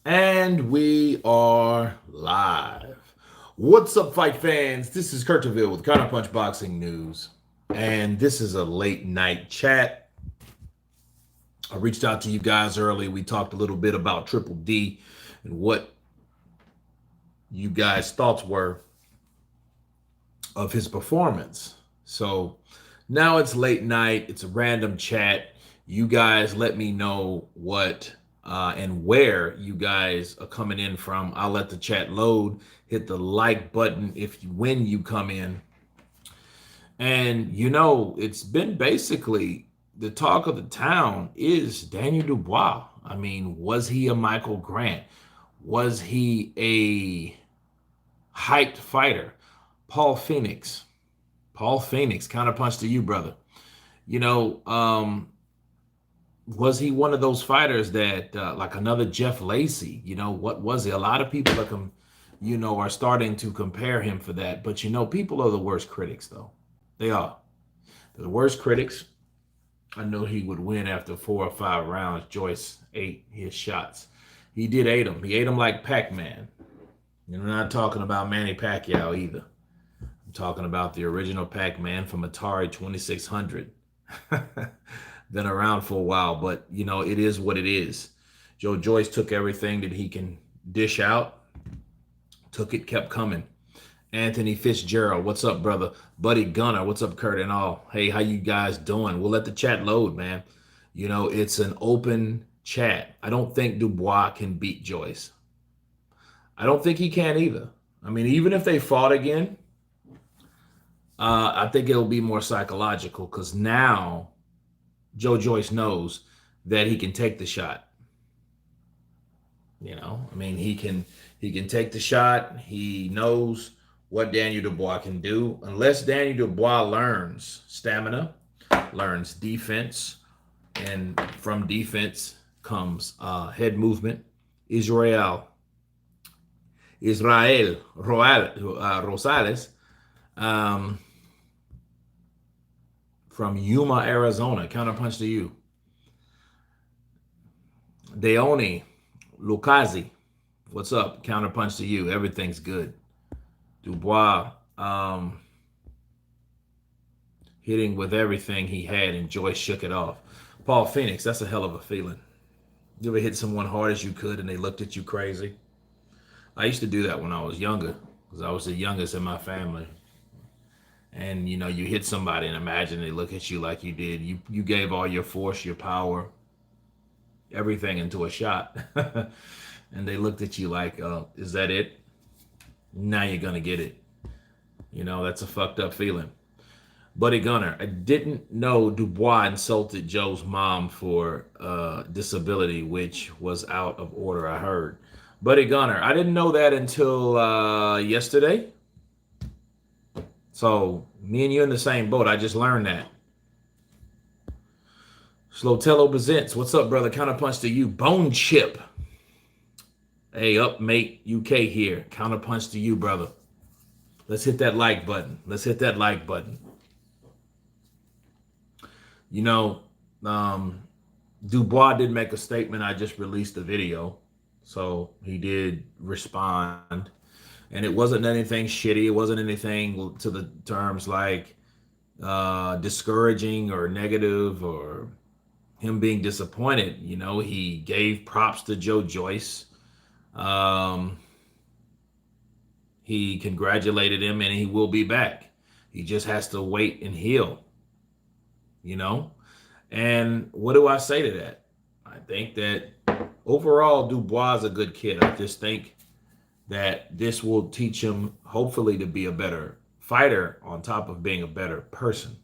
And we are live. What's up, fight fans? This is Kurtaville with Counterpunch Boxing News. And this is a late night chat. I reached out to you guys early. We talked a little bit about Triple D and what you guys' thoughts were of his performance. So now it's late night. It's a random chat. You guys let me know what and where you guys are coming in from. I'll let the chat load. Hit the like button when you come in. And it's been basically the talk of the town is Daniel Dubois. I mean, was he a Michael Grant? Was he a hyped fighter? Paul Phoenix. Paul Phoenix, counterpunch to you, brother. You know, was he one of those fighters that, like another Jeff Lacey? What was he? A lot of people are starting to compare him for that. But people are the worst critics, though. They are. They're the worst critics. I know he would win after 4 or 5 rounds. Joyce ate his shots. He did ate them. He ate them like Pac-Man. And I'm not talking about Manny Pacquiao either. I'm talking about the original Pac-Man from Atari 2600. Been around for a while, but it is what it is. Joe Joyce took everything that he can dish out, took it, kept coming. Anthony Fitzgerald, what's up, brother? Buddy Gunner, what's up, Kurt and all? Hey, how you guys doing? We'll let the chat load, man. It's an open chat. I don't think Dubois can beat Joyce. I don't think he can either. I mean, even if they fought again, I think it'll be more psychological because now Joe Joyce knows that he can take the shot. I mean, he can take the shot. He knows what Daniel Dubois can do. Unless Daniel Dubois learns stamina, learns defense, and from defense comes head movement. Israel Rosales from Yuma, Arizona. Counterpunch to you. Deone Lucazi. What's up? Counterpunch to you. Everything's good. Dubois hitting with everything he had, and Joyce shook it off. Paul Phoenix, that's a hell of a feeling. You ever hit someone hard as you could and they looked at you crazy? I used to do that when I was younger because I was the youngest in my family. And you hit somebody and imagine they look at you like you did. You gave all your force, your power, everything into a shot. And they looked at you like, is that it? Now you're going to get it. That's a fucked up feeling. Buddy Gunner, I didn't know Dubois insulted Joe's mom for disability, which was out of order, I heard. Buddy Gunner, I didn't know that until yesterday. So me and you in the same boat. I just learned that. Slotello presents. What's up, brother? Counterpunch to you. Bone Chip. Hey, up, mate. UK here. Counterpunch to you, brother. Let's hit that like button. Let's hit that like button. Dubois did make a statement. I just released the video. So he did respond. And it wasn't anything shitty. It wasn't anything to the terms like discouraging or negative or him being disappointed. He gave props to Joe Joyce. He congratulated him and he will be back. He just has to wait and heal. And what do I say to that? I think that overall Dubois is a good kid. I just think that this will teach him, hopefully, to be a better fighter on top of being a better person.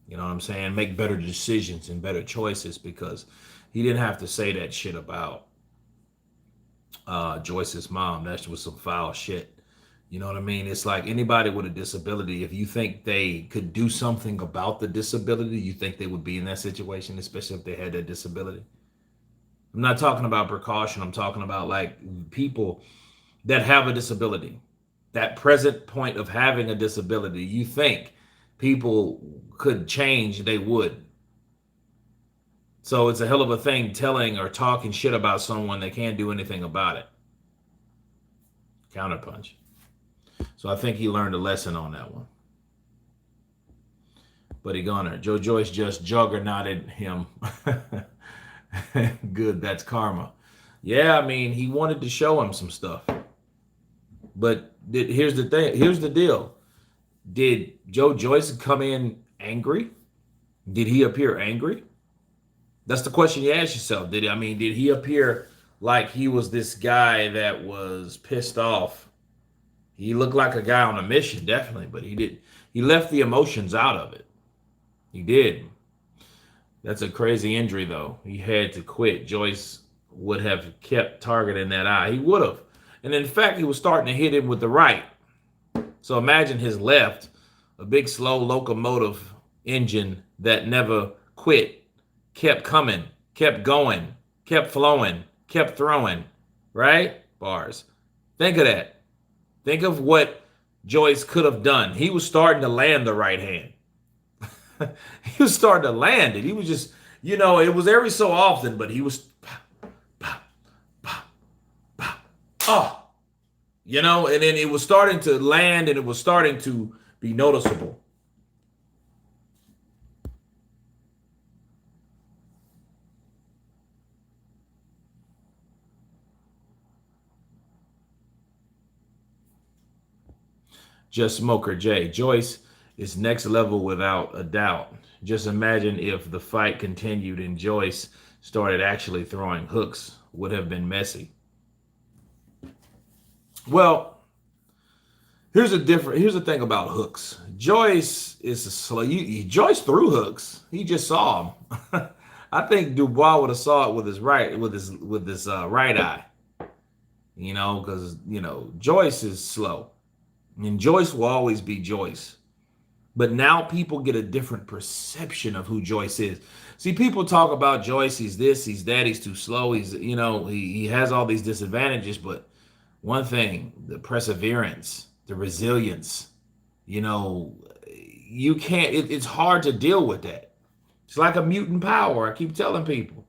You know what I'm saying? Make better decisions and better choices because he didn't have to say that shit about Joyce's mom. That was some foul shit. You know what I mean? It's like anybody with a disability, if you think they could do something about the disability, you think they would be in that situation, especially if they had that disability. I'm not talking about precaution. I'm talking about like people that have a disability, that present point of having a disability. You think people could change, they would. So it's a hell of a thing telling or talking shit about someone that can't do anything about it. Counterpunch. So I think he learned a lesson on that one. But he gonna. Joe Joyce just juggernauted him. Good, that's karma. Yeah, I mean, he wanted to show him some stuff. But here's the thing. Here's the deal. Did Joe Joyce come in angry? Did he appear angry? That's the question you ask yourself. Did he appear like he was this guy that was pissed off? He looked like a guy on a mission, definitely, but he left the emotions out of it. He did. That's a crazy injury, though. He had to quit. Joyce would have kept targeting that eye. He would have. And in fact, he was starting to hit him with the right. So imagine his left, a big, slow locomotive engine that never quit, kept coming, kept going, kept flowing, kept throwing, right? Bars. Think of that. Think of what Joyce could have done. He was starting to land the right hand. He was starting to land it. He was just, it was every so often, but he was, oh, and then it was starting to land and it was starting to be noticeable. Just Smoker J. Joyce is next level without a doubt. Just imagine if the fight continued and Joyce started actually throwing hooks. Would have been messy. Well, here's the thing about hooks. Joyce is a slow. Joyce threw hooks. He just saw them. I think Dubois would have saw it with his right eye. Because Joyce is slow. And Joyce will always be Joyce. But now people get a different perception of who Joyce is. See, people talk about Joyce, he's this, he's that, he's too slow, he has all these disadvantages, but one thing, the perseverance, the resilience, you can't, it's hard to deal with that. It's like a mutant power. I keep telling people.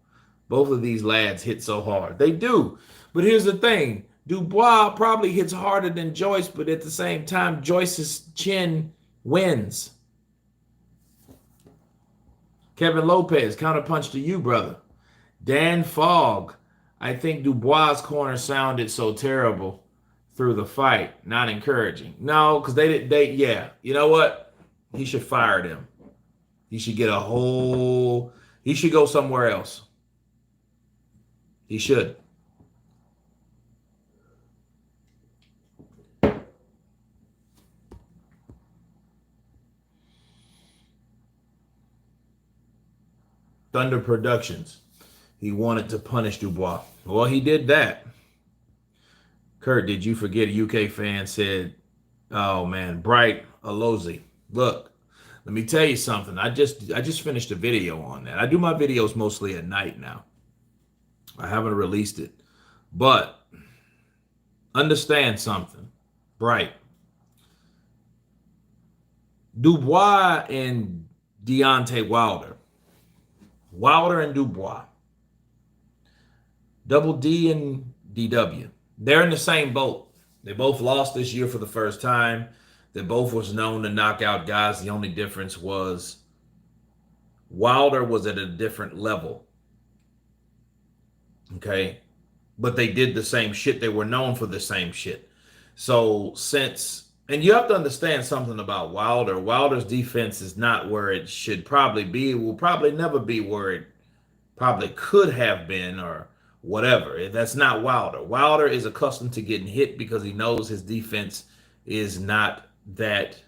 Both of these lads hit so hard. They do. But here's the thing. Dubois probably hits harder than Joyce, but at the same time, Joyce's chin wins. Kevin Lopez, counterpunch to you, brother. Dan Fogg, I think Dubois' corner sounded so terrible through the fight. Not encouraging. No, because yeah. You know what? He should fire them. He should he should go somewhere else. He should. Thunder Productions. He wanted to punish Dubois. Well, he did that. Kurt, did you forget a UK fan said, oh man, Bright Alozi. Look, let me tell you something. I just finished a video on that. I do my videos mostly at night now. I haven't released it. But understand something. Bright. Dubois and Deontay Wilder. Wilder and Dubois. Double D and DW. They're in the same boat. They both lost this year for the first time. They both was known to knock out guys. The only difference was Wilder was at a different level. Okay? But they did the same shit. They were known for the same shit. So and you have to understand something about Wilder. Wilder's defense is not where it should probably be. It will probably never be where it probably could have been or whatever. That's not Wilder. Wilder is accustomed to getting hit because he knows his defense is not that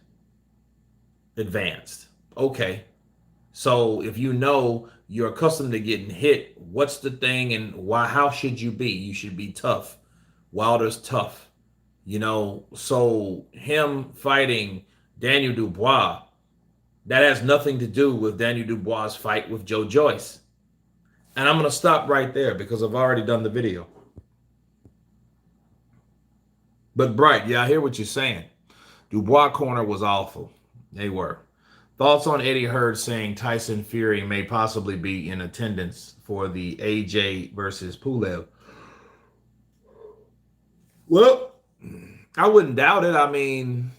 advanced. Okay. So if you're accustomed to getting hit, what's the thing and how should you be? You should be tough. Wilder's tough. So him fighting Daniel Dubois, that has nothing to do with Daniel Dubois' fight with Joe Joyce. And I'm going to stop right there because I've already done the video. But Bright, yeah, I hear what you're saying. Dubois corner was awful. They were. Thoughts on Eddie Hearn saying Tyson Fury may possibly be in attendance for the AJ versus Poulet? Well, I wouldn't doubt it. I mean,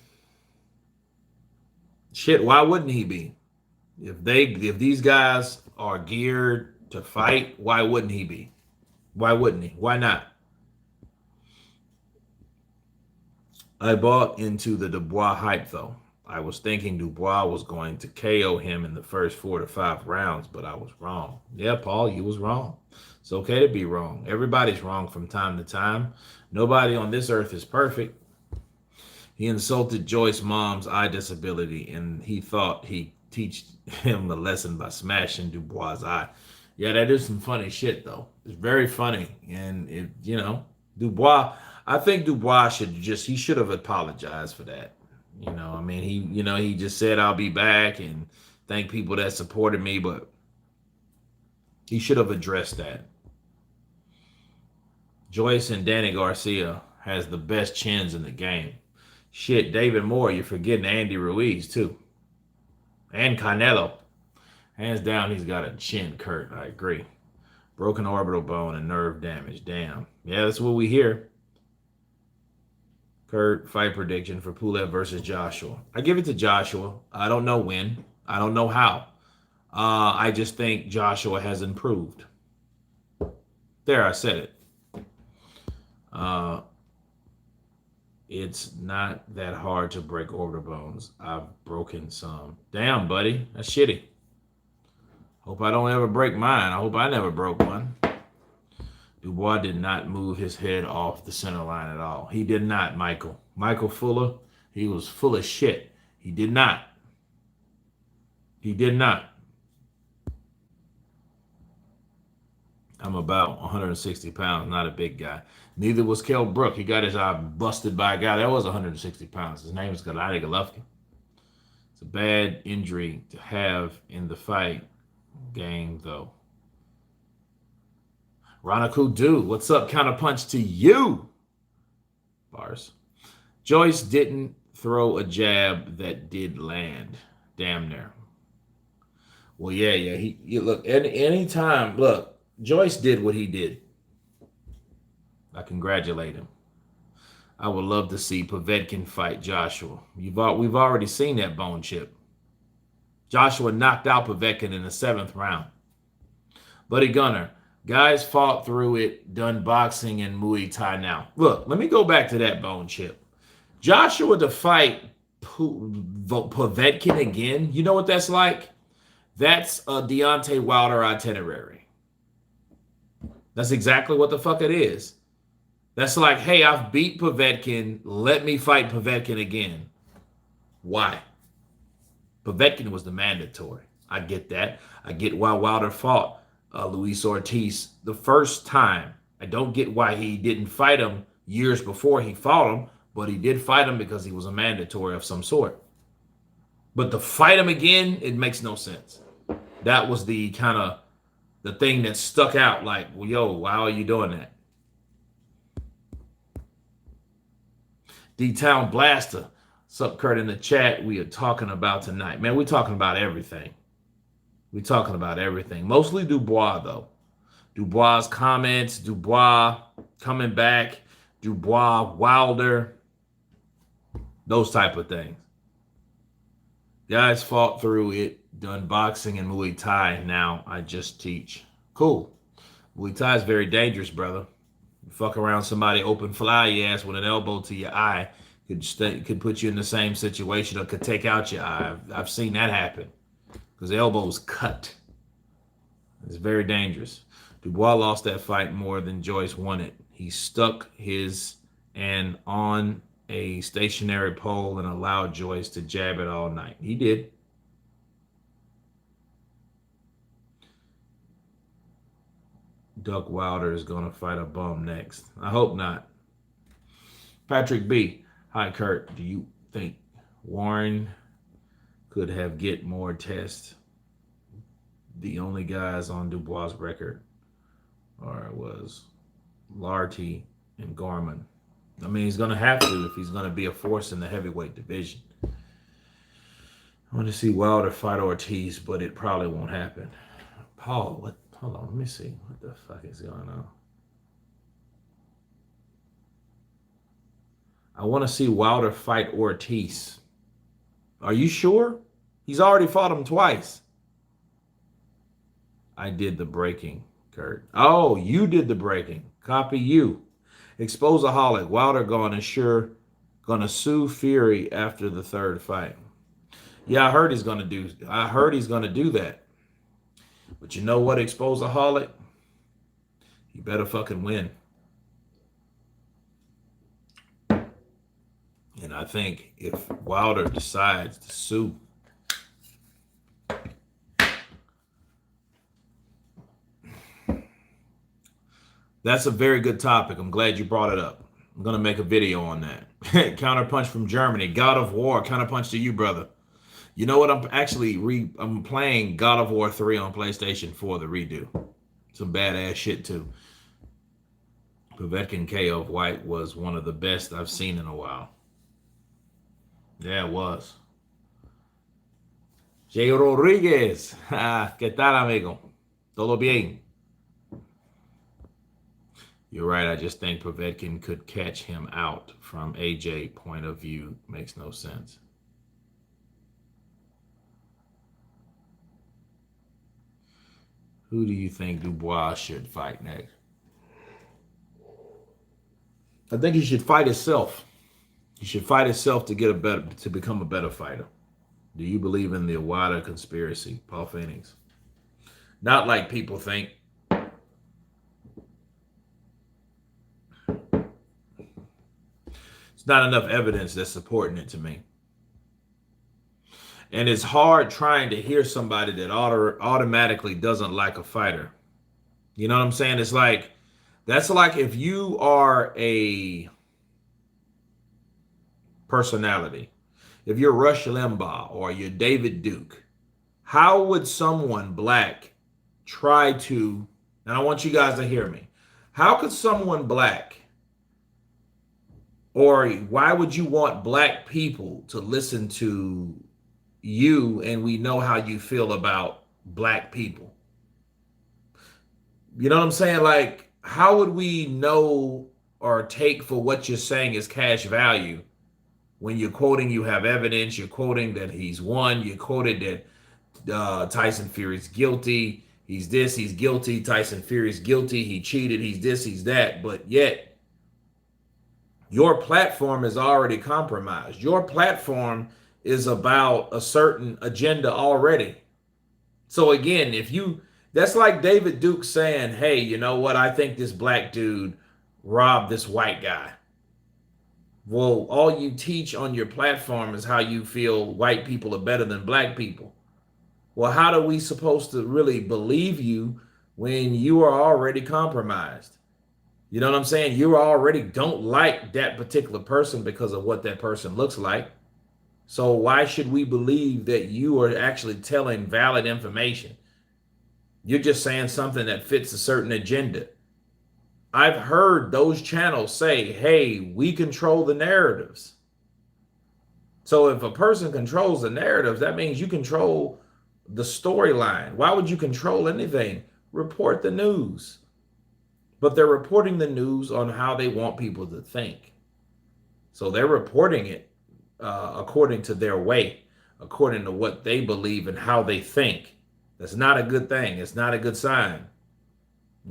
shit, why wouldn't he be? If these guys are geared to fight, why wouldn't he be? Why wouldn't he? Why not? I bought into the Dubois hype though. I was thinking Dubois was going to KO him in the first 4 to 5 rounds, but I was wrong. Yeah, Paul, you was wrong. It's okay to be wrong. Everybody's wrong from time to time. Nobody on this earth is perfect. He insulted Joyce's mom's eye disability, and he thought he teach him the lesson by smashing Dubois' eye. Yeah, that is some funny shit, though. It's very funny, and Dubois. I think Dubois he should have apologized for that. I mean, he just said I'll be back and thank people that supported me, but he should have addressed that. Joyce and Danny Garcia has the best chins in the game. Shit, David Moore, you're forgetting Andy Ruiz too. And Canelo. Hands down, he's got a chin, Kurt. I agree. Broken orbital bone and nerve damage. Damn. Yeah, that's what we hear. Kurt, fight prediction for Poulet versus Joshua. I give it to Joshua. I don't know when. I don't know how. I just think Joshua has improved. There, I said it. It's not that hard to break orbital bones. I've broken some. Damn, buddy. That's shitty. Hope I don't ever break mine. I hope I never broke one. Dubois did not move his head off the center line at all. He did not, Michael. Michael Fuller, he was full of shit. He did not. He did not. I'm about 160 pounds, not a big guy. Neither was Kell Brook. He got his eye busted by a guy that was 160 pounds. His name is Gennady Golovkin. It's a bad injury to have in the fight game, though. Roniku Do, what's up? Counterpunch to you. Bars. Joyce didn't throw a jab that did land. Damn near. Well, yeah. He look, anytime, look, Joyce did what he did. I congratulate him. I would love to see Povetkin fight Joshua. We've already seen that bone chip. Joshua knocked out Povetkin in the 7th round. Buddy Gunner, guys fought through it, done boxing and Muay Thai now. Look, let me go back to that bone chip. Joshua to fight Povetkin again, you know what that's like? That's a Deontay Wilder itinerary. That's exactly what the fuck it is. That's like, hey, I've beat Povetkin. Let me fight Povetkin again. Why? Povetkin was the mandatory. I get that. I get why Wilder fought Luis Ortiz the first time. I don't get why he didn't fight him years before he fought him, but he did fight him because he was a mandatory of some sort. But to fight him again, it makes no sense. That was the kind of the thing that stuck out like, well, yo, why are you doing that? D-Town Blaster. What's up, Kurt, in the chat? We are talking about tonight. Man, we're talking about everything. We're talking about everything. Mostly Dubois, though. Dubois' comments, Dubois coming back, Dubois, Wilder, those type of things. Guys fought through it, done boxing and Muay Thai. Now I just teach. Cool. Muay Thai is very dangerous, brother. You fuck around somebody, open fly your ass with an elbow to your eye, could put you in the same situation or could take out your eye. I've seen that happen because the elbow was cut. It's very dangerous. Dubois lost that fight more than Joyce won it. He stuck his and on a stationary pole and allowed Joyce to jab it all night. He did. Duck Wilder is going to fight a bum next. I hope not. Patrick B. Hi, Kurt. Do you think Warren could have get more tests? The only guys on Dubois' record was Larty and Gorman. I mean, he's going to have to if he's going to be a force in the heavyweight division. I want to see Wilder fight Ortiz, but it probably won't happen. Paul, what? Hold on, let me see. What the fuck is going on? I want to see Wilder fight Ortiz. Are you sure? He's already fought him twice. I did the breaking, Kurt. Oh, you did the breaking. Copy you. Exposaholic. Wilder gonna sue Fury after the third fight. Yeah, I heard he's gonna do that. But you know what, Exposaholic? You better fucking win. And I think if Wilder decides to sue, that's a very good topic. I'm glad you brought it up. I'm going to make a video on that. Counterpunch from Germany. God of War. Counterpunch to you, brother. You know what? I'm playing God of War 3 on PlayStation 4, the redo. Some badass shit, too. Povetkin KO of White was one of the best I've seen in a while. Yeah, it was. Jay Rodriguez. ¿Qué tal, amigo? Todo bien? You're right. I just think Povetkin could catch him out from AJ point of view. Makes no sense. Who do you think Dubois should fight next? I think he should fight himself. He should fight himself to become a better fighter. Do you believe in the wider conspiracy, Paul Phoenix? Not like people think. It's not enough evidence that's supporting it to me. And it's hard trying to hear somebody that automatically doesn't like a fighter. You know what I'm saying? It's like, that's like if you are a personality, if you're Rush Limbaugh or you're David Duke, how would someone black try to, and I want you guys to hear me, how could someone black, or why would you want black people to listen to you, and we know how you feel about black people? You know what I'm saying? Like, how would we know or take for what you're saying as cash value when you're quoting, you have evidence, you're quoting that he's won, you quoted that Tyson Fury's guilty, he's this, he's guilty, Tyson Fury's guilty, he cheated, he's this, he's that, but yet your platform is already compromised. Your platform is about a certain agenda already. So again, that's like David Duke saying, hey, you know what? I think this black dude robbed this white guy. Well, all you teach on your platform is how you feel white people are better than black people. Well, how are we supposed to really believe you when you are already compromised? You know what I'm saying? You already don't like that particular person because of what that person looks like. So why should we believe that you are actually telling valid information? You're just saying something that fits a certain agenda. I've heard those channels say, hey, we control the narratives. So if a person controls the narratives, that means you control the storyline. Why would you control anything? Report the news. But they're reporting the news on how they want people to think. So they're reporting it according to their way, according to what they believe and how they think. That's not a good thing. It's not a good sign.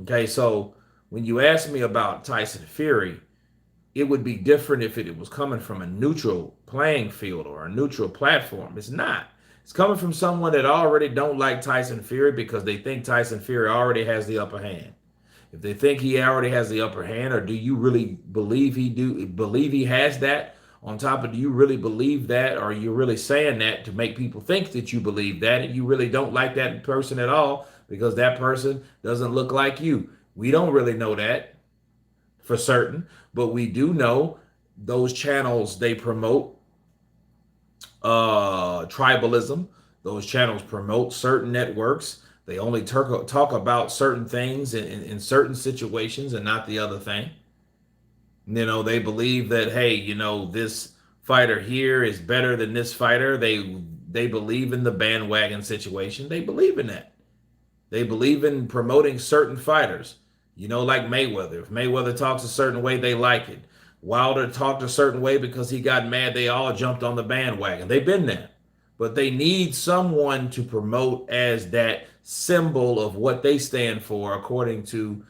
Okay, so when you ask me about Tyson Fury, it would be different if it was coming from a neutral playing field or a neutral platform. It's not. It's coming from someone that already don't like Tyson Fury because they think Tyson Fury already has the upper hand. If they think he already has the upper hand, or do you really believe he has that? On top of, do you really believe that, or are you really saying that to make people think that you believe that, and you really don't like that person at all because that person doesn't look like you? We don't really know that for certain, but we do know those channels, they promote tribalism. Those channels promote certain networks. They only talk about certain things in certain situations and not the other thing. You know, they believe that, hey, you know, this fighter here is better than this fighter. They they believe in the bandwagon situation. They believe in that. They believe in promoting certain fighters. You know, like Mayweather. If Mayweather talks a certain way, they like it. Wilder talked a certain way because he got mad. They all jumped on the bandwagon. They've been there. But they need someone to promote as that symbol of what they stand for, according to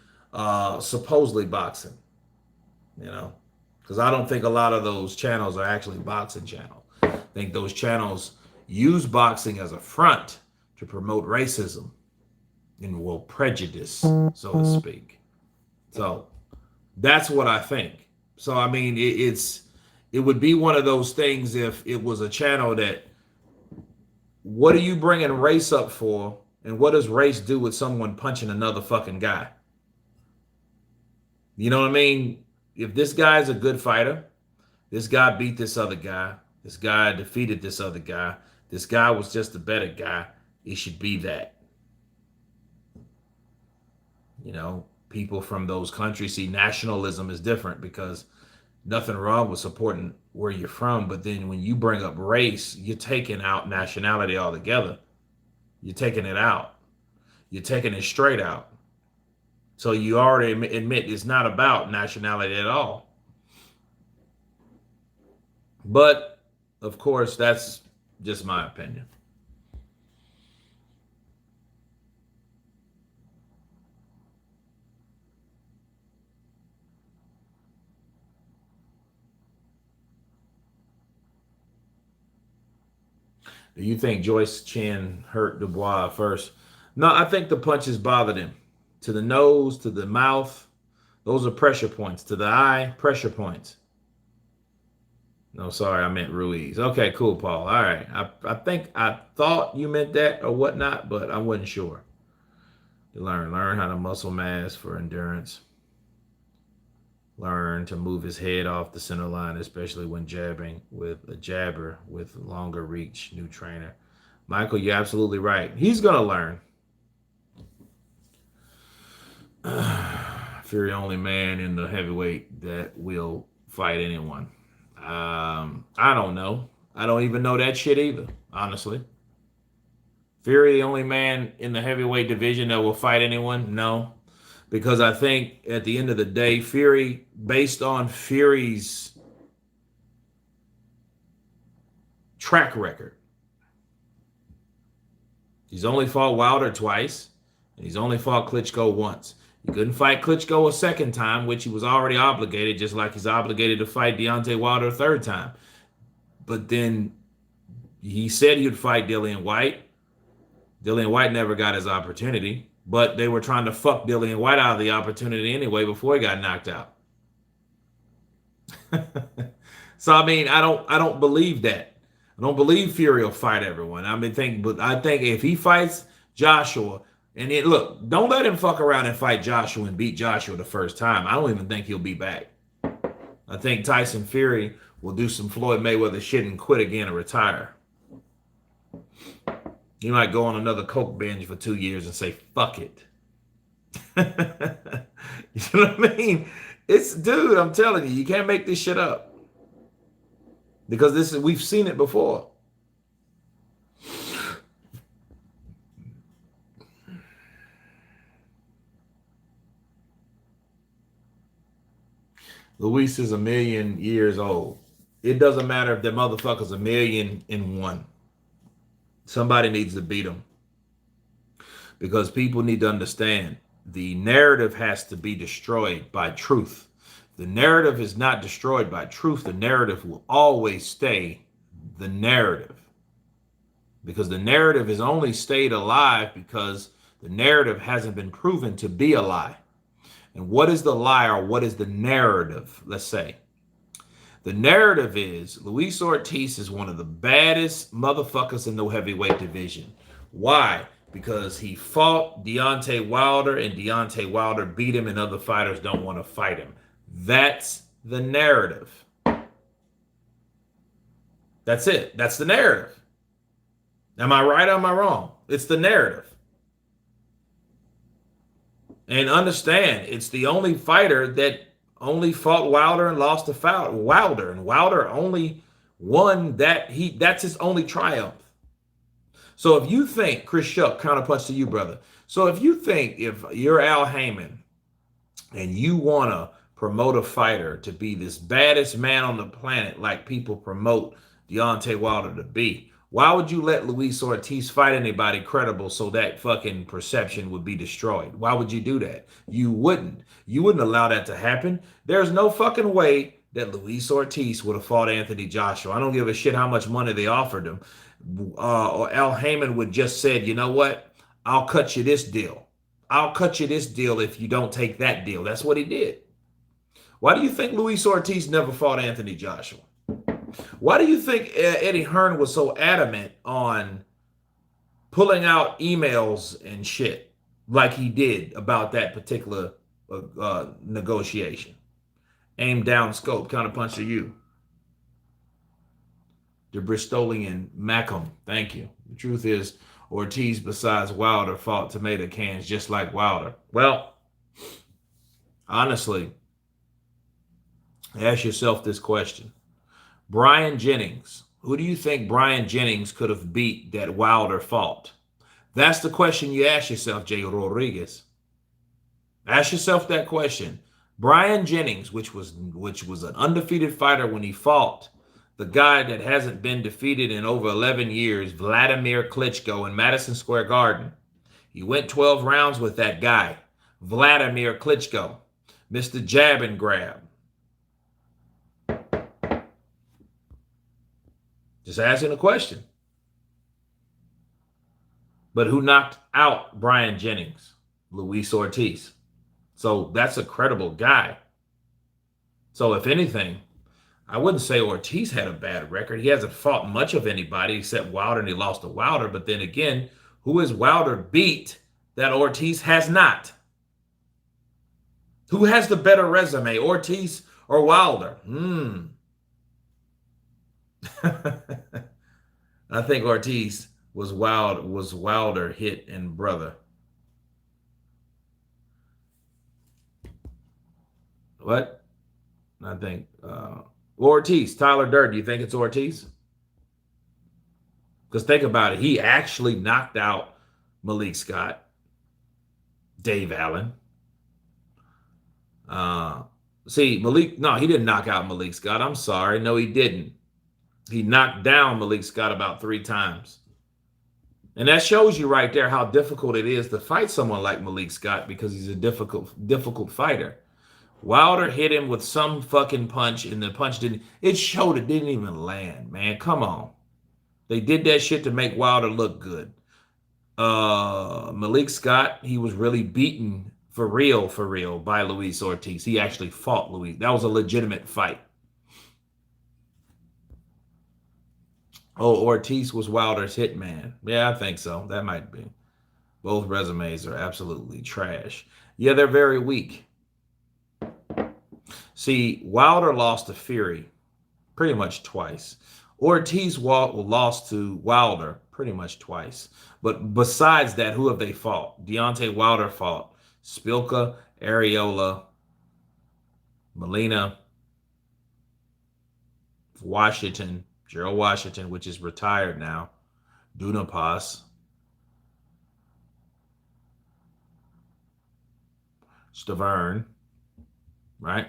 supposedly boxing. You know, because I don't think a lot of those channels are actually boxing channels. I think those channels use boxing as a front to promote racism and, well, prejudice, so to speak. So that's what I think. So, I mean, it would be one of those things if it was a channel that, what are you bringing race up for? And what does race do with someone punching another fucking guy? You know what I mean? If this guy's a good fighter, this guy beat this other guy, this guy defeated this other guy, this guy was just a better guy, it should be that. You know, people from those countries see nationalism is different, because nothing wrong with supporting where you're from, but then when you bring up race, you're taking out nationality altogether. You're taking it out. You're taking it straight out. So you already admit it's not about nationality at all. But, of course, that's just my opinion. Do you think Joyce Chin hurt Dubois first? No, I think the punches bothered him. To the nose, to the mouth, those are pressure points. To the eye, pressure points. No, sorry, I meant Ruiz. Okay, cool, Paul. All right. I thought you meant that or whatnot, but I wasn't sure. Learn how to muscle mass for endurance. Learn to move his head off the center line, especially when jabbing with a jabber with longer reach. New trainer. Michael, you're absolutely right. He's going to learn. Fury only man in the heavyweight that will fight anyone. I don't know. I don't even know that shit either, honestly. Fury the only man in the heavyweight division that will fight anyone? No. Because I think at the end of the day, Fury, based on Fury's track record, he's only fought Wilder twice, and he's only fought Klitschko once. He couldn't fight Klitschko a second time, which he was already obligated, just like he's obligated to fight Deontay Wilder a third time. But then he said he would fight Dillian White. Dillian White never got his opportunity, but they were trying to fuck Dillian White out of the opportunity anyway before he got knocked out. So I mean, I don't believe that. I don't believe Fury will fight everyone. But I think if he fights Joshua, and look, don't let him fuck around and fight Joshua and beat Joshua the first time. I don't even think he'll be back. I think Tyson Fury will do some Floyd Mayweather shit and quit again and retire. He might go on another coke binge for 2 years and say, fuck it. You know what I mean? Dude, I'm telling you, you can't make this shit up. Because we've seen it before. Luis is 1,000,000 years old. It doesn't matter if the motherfucker's 1,000,001. Somebody needs to beat him. Because people need to understand the narrative has to be destroyed by truth. The narrative is not destroyed by truth. The narrative will always stay the narrative. Because the narrative has only stayed alive because the narrative hasn't been proven to be a lie. And what is the lie, or what is the narrative, let's say? The narrative is Luis Ortiz is one of the baddest motherfuckers in the heavyweight division. Why? Because he fought Deontay Wilder, and Deontay Wilder beat him, and other fighters don't want to fight him. That's the narrative. That's it. That's the narrative. Am I right or am I wrong? It's the narrative. And understand, it's the only fighter that only fought Wilder and lost to Wilder. And Wilder only won that. That's his only triumph. So if you think, Chris Shuck, counterpunch to you, brother. So if you think if you're Al Heyman and you want to promote a fighter to be this baddest man on the planet, like people promote Deontay Wilder to be, why would you let Luis Ortiz fight anybody credible so that fucking perception would be destroyed? Why would you do that? You wouldn't. You wouldn't allow that to happen. There's no fucking way that Luis Ortiz would have fought Anthony Joshua. I don't give a shit how much money they offered him. Or Al Heyman would just said, you know what? I'll cut you this deal. I'll cut you this deal if you don't take that deal. That's what he did. Why do you think Luis Ortiz never fought Anthony Joshua? Why do you think Eddie Hearn was so adamant on pulling out emails and shit like he did about that particular negotiation? Aim down, scope, counterpunch to you. The Bristolian Mackham, thank you. The truth is, Ortiz, besides Wilder, fought tomato cans just like Wilder. Well, honestly, ask yourself this question. Brian Jennings, who do you think Brian Jennings could have beat that Wilder fought? That's the question you ask yourself, Jay Rodriguez. Ask yourself that question. Brian Jennings, which was an undefeated fighter when he fought the guy that hasn't been defeated in over 11 years, Vladimir Klitschko, in Madison Square Garden. He went 12 rounds with that guy, Vladimir Klitschko, Mr. Jab and Grab. Just asking a question. But who knocked out Brian Jennings? Luis Ortiz. So that's a credible guy. So if anything, I wouldn't say Ortiz had a bad record. He hasn't fought much of anybody except Wilder, and he lost to Wilder. But then again, who has Wilder beat that Ortiz has not? Who has the better resume, Ortiz or Wilder? I think Ortiz was Wilder hit and brother. What? I think Ortiz, Tyler Durden. Do you think it's Ortiz? Because think about it. He actually knocked out Malik Scott, Dave Allen. No, he didn't knock out Malik Scott. I'm sorry. No, he didn't. He knocked down Malik Scott about 3 times. And that shows you right there how difficult it is to fight someone like Malik Scott because he's a difficult fighter. Wilder hit him with some fucking punch, and the punch didn't even land, man. Come on. They did that shit to make Wilder look good. Malik Scott, he was really beaten for real by Luis Ortiz. He actually fought Luis. That was a legitimate fight. Oh, Ortiz was Wilder's hitman. Yeah, I think so. That might be. Both resumes are absolutely trash. Yeah, they're very weak. See, Wilder lost to Fury pretty much twice. Ortiz lost to Wilder pretty much twice. But besides that, who have they fought? Deontay Wilder fought Spilka, Areola, Molina, Washington, Gerald Washington, which is retired now, Dubois, Stavern, right?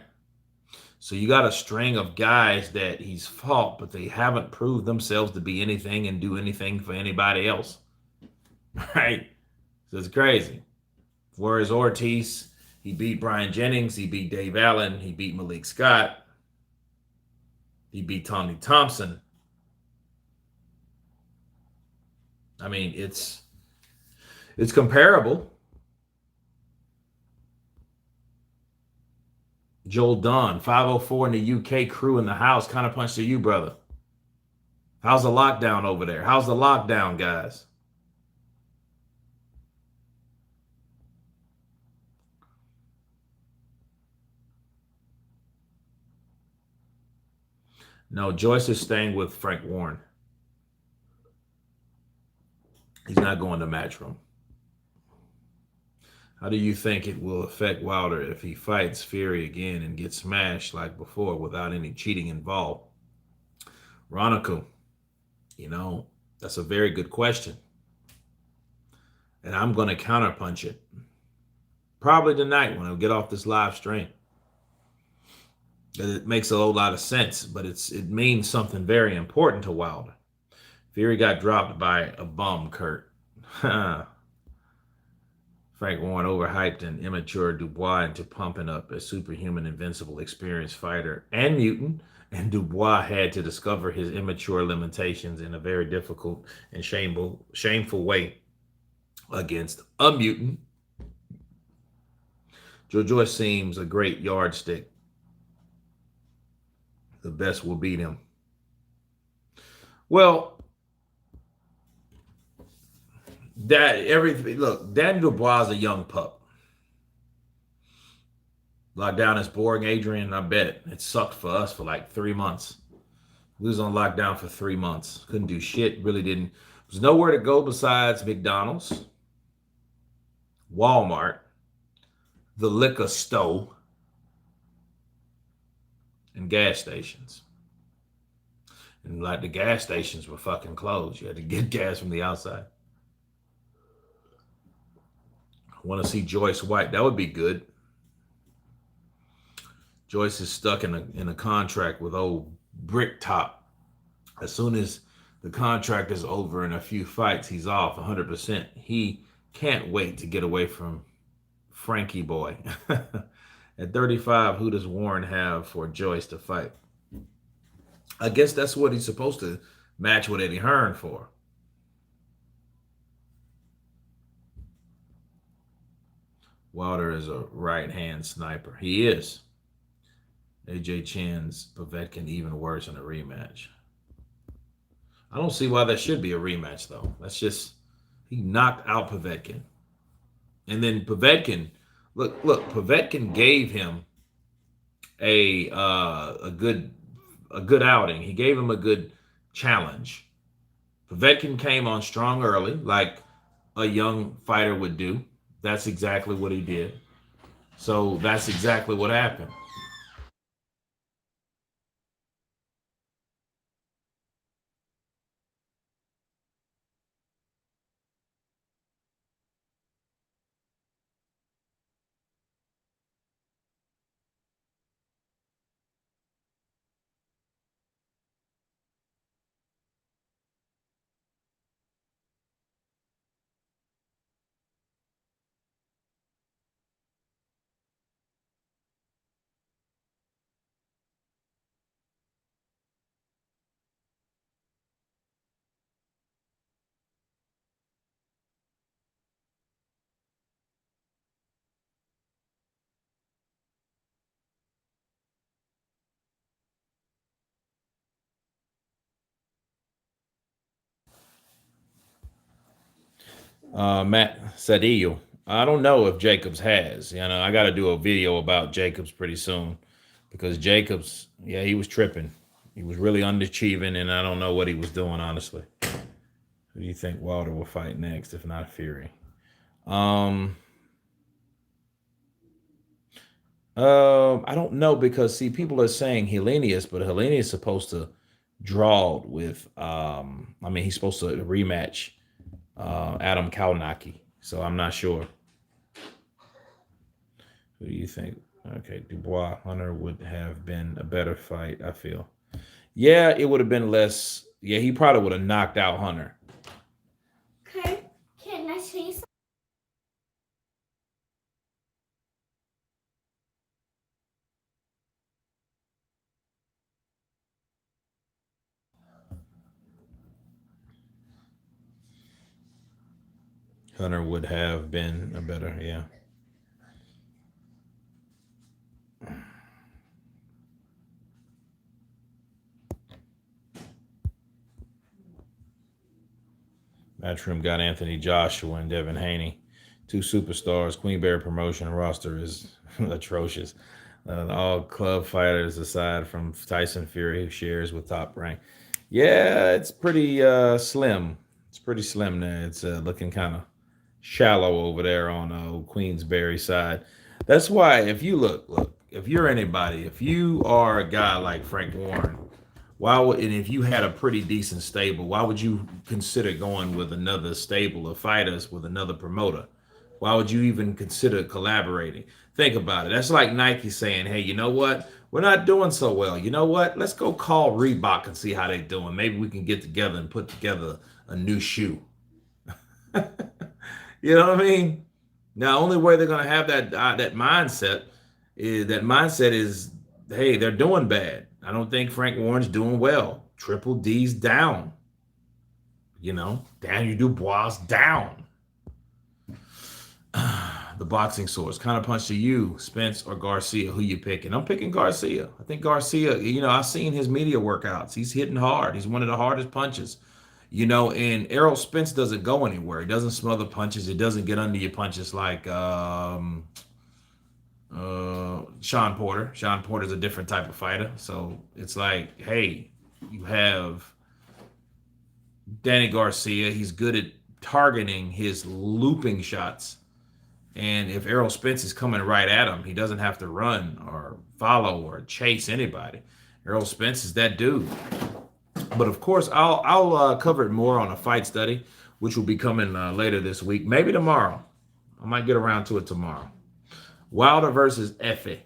So you got a string of guys that he's fought, but they haven't proved themselves to be anything and do anything for anybody else, right? So it's crazy. Whereas Ortiz, he beat Brian Jennings, he beat Dave Allen, he beat Malik Scott, he beat Tony Thompson. I mean, it's comparable. Joel Dunn, 504 in the UK, crew in the house. Counterpunch to you, brother. How's the lockdown over there? How's the lockdown, guys? No, Joyce is staying with Frank Warren. He's not going to Matchroom. How do you think it will affect Wilder if he fights Fury again and gets smashed like before without any cheating involved? Ronico, that's a very good question. And I'm going to counterpunch it. Probably tonight when I get off this live stream. It makes a whole lot of sense, but it means something very important to Wilder. Fury got dropped by a bum, Kurt. Frank Warren overhyped an immature Dubois into pumping up a superhuman, invincible, experienced fighter and mutant, and Dubois had to discover his immature limitations in a very difficult and shameful way against a mutant. Joe seems a great yardstick. The best will beat him. Well, Danny Dubois is a young pup. Lockdown is boring, Adrian. I bet it sucked for us for like 3 months. We was on lockdown for 3 months. Couldn't do shit. Really didn't. There's nowhere to go besides McDonald's, Walmart, the liquor store, and gas stations. And like the gas stations were fucking closed. You had to get gas from the outside. I want to see Joyce White. That would be good. Joyce is stuck in a contract with old Brick Top. As soon as the contract is over in a few fights, he's off 100%. He can't wait to get away from Frankie Boy. At 35, who does Warren have for Joyce to fight? I guess that's what he's supposed to match with Eddie Hearn for. Wilder is a right-hand sniper. He is. AJ Chen's Povetkin even worse in a rematch. I don't see why that should be a rematch, though. That's just, he knocked out Povetkin. And then Povetkin, look, Povetkin gave him a good outing. He gave him a good challenge. Povetkin came on strong early, like a young fighter would do. That's exactly what he did. So that's exactly what happened. Matt Sadillo. I don't know if Jacobs has. I got to do a video about Jacobs pretty soon because Jacobs, yeah, he was tripping. He was really underachieving, and I don't know what he was doing, honestly. Who do you think Wilder will fight next, if not Fury? I don't know because see, people are saying Helenius, but Helenius is supposed to draw with. He's supposed to rematch Adam Kalnaki, so I'm not sure. Who do you think? Okay, Dubois Hunter would have been a better fight, I feel. Yeah, it would have been less. Yeah, he probably would have knocked out Hunter. Okay, can I say something? Hunter would have been a better, yeah. Matchroom got Anthony Joshua and Devin Haney, two superstars. Queenberry promotion roster is atrocious. All club fighters aside from Tyson Fury, who shares with Top Rank. Yeah, it's pretty slim. It's pretty slim there. It's looking kind of shallow over there on Queensberry side. That's why if you look, if you're anybody, if you are a guy like Frank Warren, Why would, and if you had a pretty decent stable, why would you consider going with another stable of fighters with another promoter? Why would you even consider collaborating? Think about it. That's like Nike saying, hey, you know what? We're not doing so well. You know what? Let's go call Reebok and see how they're doing. Maybe we can get together and put together a new shoe. You know what I mean? Now, only way they're going to have that mindset is, hey, they're doing bad. I don't think Frank Warren's doing well. Triple D's down. Daniel Dubois down. The boxing source. Counterpunch to you, Spence or Garcia. Who you picking? I'm picking Garcia. I think Garcia, I've seen his media workouts. He's hitting hard. He's one of the hardest punches. And Errol Spence doesn't go anywhere. He doesn't smother punches. He doesn't get under your punches like Sean Porter. Sean Porter's a different type of fighter. So it's like, hey, you have Danny Garcia. He's good at targeting his looping shots. And if Errol Spence is coming right at him, he doesn't have to run or follow or chase anybody. Errol Spence is that dude. But of course, I'll cover it more on a fight study, which will be coming later this week, maybe tomorrow. I might get around to it tomorrow. Wilder versus Effie.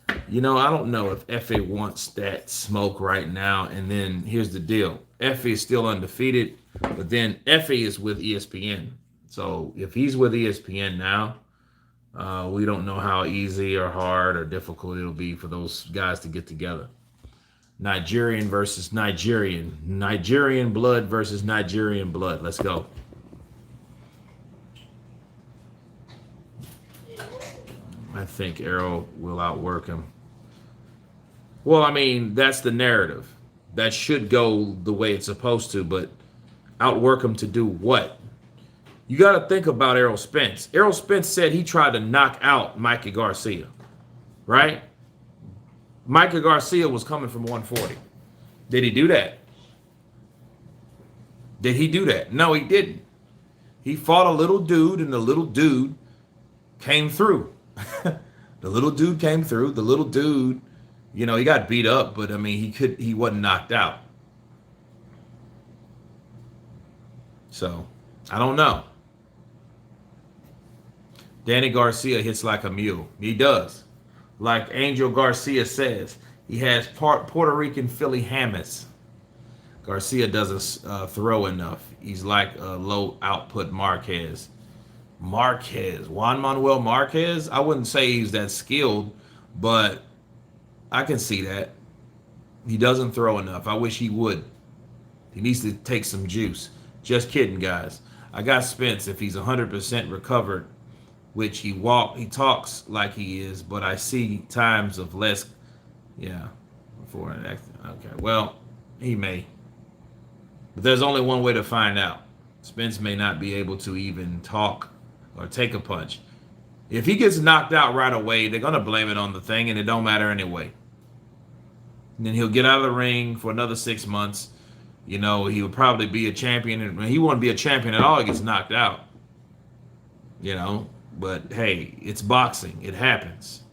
I don't know if Effie wants that smoke right now. And then here's the deal. Effie is still undefeated, but then Effie is with ESPN. So if he's with ESPN now, we don't know how easy or hard or difficult it'll be for those guys to get together. Nigerian versus Nigerian. Nigerian blood versus Nigerian blood. Let's go. I think Errol will outwork him. Well, that's the narrative. That should go the way it's supposed to, but outwork him to do what? You got to think about Errol Spence. Errol Spence said he tried to knock out Mikey Garcia, right? Mikey Garcia was coming from 140. Did he do that? Did he do that? No, he didn't. He fought a little dude, and the little dude came through. The little dude came through. The little dude, he got beat up, but he wasn't knocked out. So, I don't know. Danny Garcia hits like a mule. He does. Like Angel Garcia says, he has Puerto Rican Philly hammers. Garcia doesn't throw enough. He's like a low output Marquez. Juan Manuel Marquez, I wouldn't say he's that skilled, but I can see that. He doesn't throw enough. I wish he would. He needs to take some juice. Just kidding, guys. I got Spence if he's 100% recovered, which he talks like he is, but I see times of less. Yeah, before an accident. Okay, well, he may. But there's only one way to find out. Spence may not be able to even talk or take a punch. If he gets knocked out right away, they're going to blame it on the thing, and it don't matter anyway. And then he'll get out of the ring for another 6 months. He would probably be a champion. And he won't be a champion at all. He gets knocked out. But hey, it's boxing. It happens.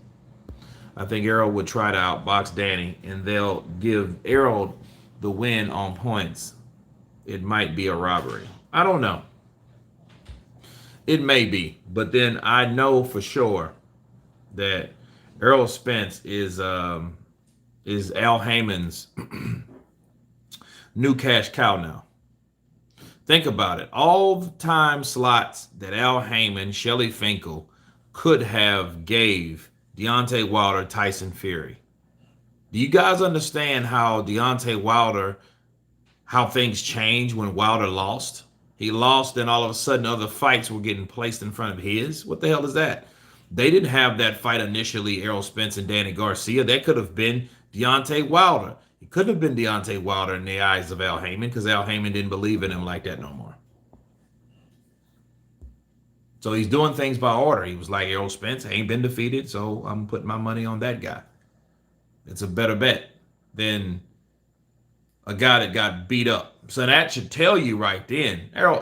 I think Errol would try to outbox Danny, and they'll give Errol the win on points. It might be a robbery. I don't know. It may be, but then I know for sure that Errol Spence is Al Heyman's new cash cow now. Think about it. All the time slots that Al Heyman, Shelly Finkel could have gave Deontay Wilder, Tyson Fury. Do you guys understand how how things changed when Wilder lost? He lost, and all of a sudden other fights were getting placed in front of his. What the hell is that? They didn't have that fight initially, Errol Spence and Danny Garcia. That could have been Deontay Wilder. It couldn't have been Deontay Wilder in the eyes of Al Heyman because Al Heyman didn't believe in him like that no more. So he's doing things by order. He was like, Errol Spence ain't been defeated, so I'm putting my money on that guy. It's a better bet than a guy that got beat up. So that should tell you right then. Al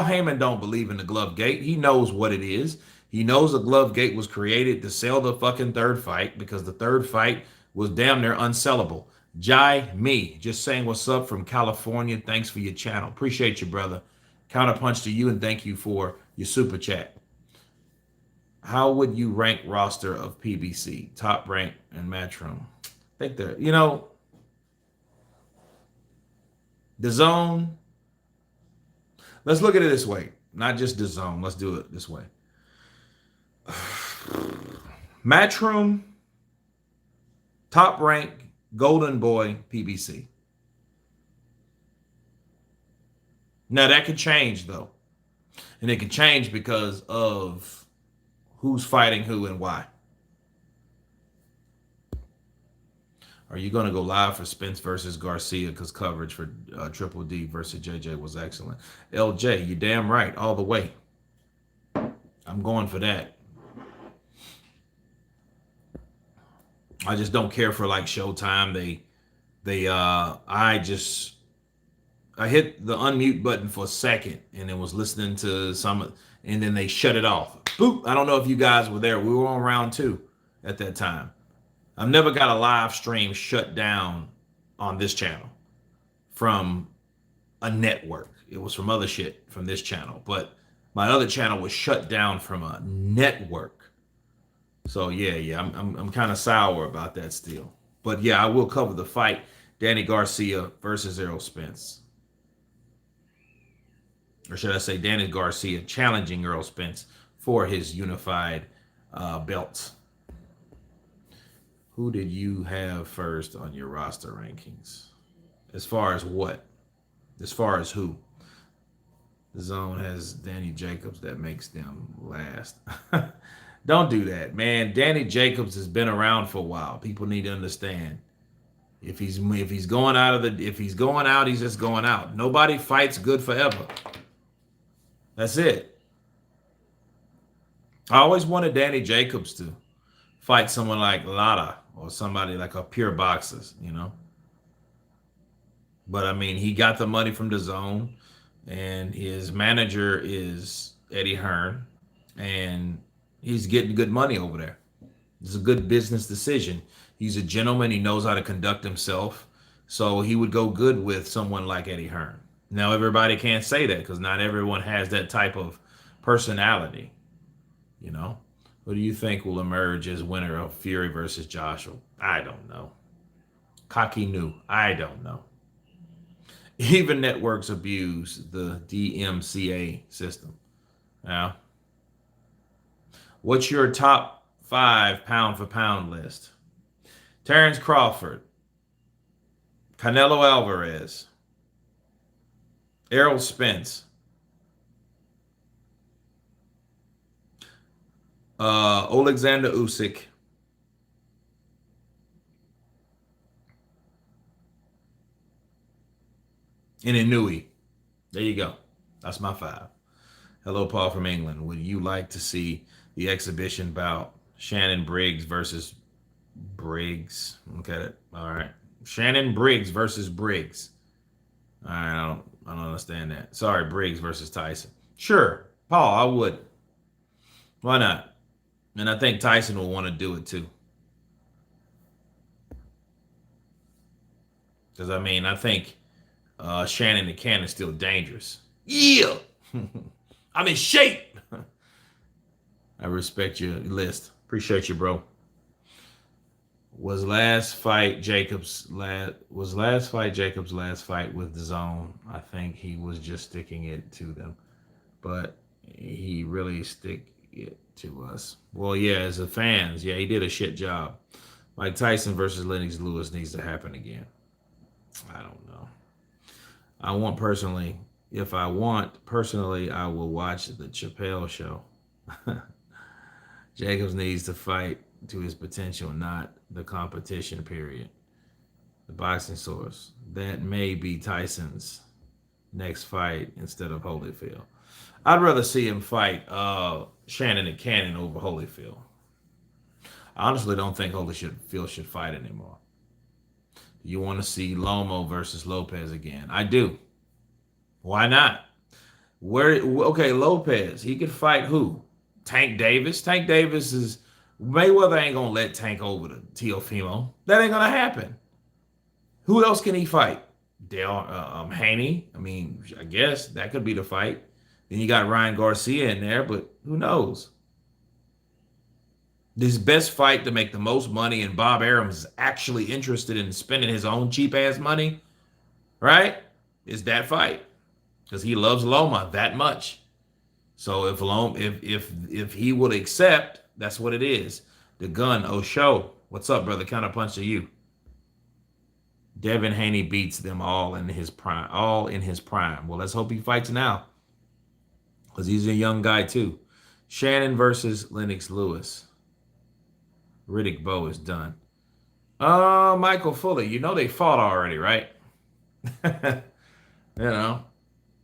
Heyman don't believe in the glove gate. He knows what it is. He knows the glove gate was created to sell the fucking third fight because the third fight was damn near unsellable. Jai Me, just saying what's up from California. Thanks for your channel. Appreciate you, brother. Counterpunch to you, and thank you for your super chat. How would you rank roster of PBC? Top rank and Matchroom? I think they're, the zone. Let's look at it this way. Not just the zone. Let's do it this way. Matchroom, Top Rank, Golden Boy, PBC. Now that could change though. And it could change because of who's fighting who and why. Are you going to go live for Spence versus Garcia? Because coverage for Triple D versus JJ was excellent. LJ, you damn right, all the way. I'm going for that. I just don't care for like Showtime. I hit the unmute button for a second and it was listening to some, and then they shut it off. Boop. I don't know if you guys were there. We were on round 2 at that time. I've never got a live stream shut down on this channel from a network. It was from other shit from this channel, but my other channel was shut down from a network. So yeah, I'm kind of sour about that still. But yeah, I will cover the fight, Danny Garcia versus Errol Spence. Or should I say Danny Garcia challenging Errol Spence for his unified belt. Who did you have first on your roster rankings? As far as what? As far as who? The zone has Danny Jacobs. That makes them last. Don't do that, man. Danny Jacobs has been around for a while. People need to understand. If he's going out, he's just going out. Nobody fights good forever. That's it. I always wanted Danny Jacobs to fight someone like Lara or somebody like a Pure Boxers, But I mean, he got the money from the zone, and his manager is Eddie Hearn, and he's getting good money over there. It's a good business decision. He's a gentleman. He knows how to conduct himself. So he would go good with someone like Eddie Hearn. Now, everybody can't say that because not everyone has that type of personality, Who do you think will emerge as winner of Fury versus Joshua? I don't know. Cocky knew. I don't know. Even networks abuse the DMCA system. Now, what's your top 5 pound for pound list? Terrence Crawford, Canelo Alvarez, Errol Spence, Alexander Usyk, and Inouye. There you go. That's my 5. Hello, Paul from England. Would you like to see the exhibition bout Shannon Briggs versus Briggs? Okay, all right. Shannon Briggs versus Briggs. All right, I don't understand that. Sorry, Briggs versus Tyson. Sure, Paul, I would. Why not? And I think Tyson will want to do it too. Because, I mean, I think Shannon the Can is still dangerous. Yeah! I'm in shape! I respect your list. Appreciate you, bro. Was last fight Jacobs' last fight with the zone? I think he was just sticking it to them. But he really stick it to us. Well, yeah, as the fans, yeah, he did a shit job. Like Tyson versus Lennox Lewis needs to happen again. I don't know. I will watch the Chappelle show. Jacobs needs to fight to his potential, not the competition, period. The boxing source. That may be Tyson's next fight instead of Holyfield. I'd rather see him fight Shannon and Cannon over Holyfield. I honestly don't think Holyfield should fight anymore. You want to see Lomo versus Lopez again? I do. Why not? Okay, Lopez, he could fight who? Tank Davis. Tank Davis is... Mayweather ain't going to let Tank over to Teofimo. That ain't going to happen. Who else can he fight? Haney. I mean, I guess that could be the fight. Then you got Ryan Garcia in there, but who knows? His best fight to make the most money, and Bob Arum is actually interested in spending his own cheap ass money, right? Is that fight because he loves Loma that much. So if he would accept, that's what it is. The gun, show. What's up, brother? Counterpunch to you. Devin Haney beats them all in his prime. All in his prime. Well, let's hope he fights now, because he's a young guy too. Shannon versus Lennox Lewis. Riddick Bowe is done. Michael Fuller. You know they fought already, right?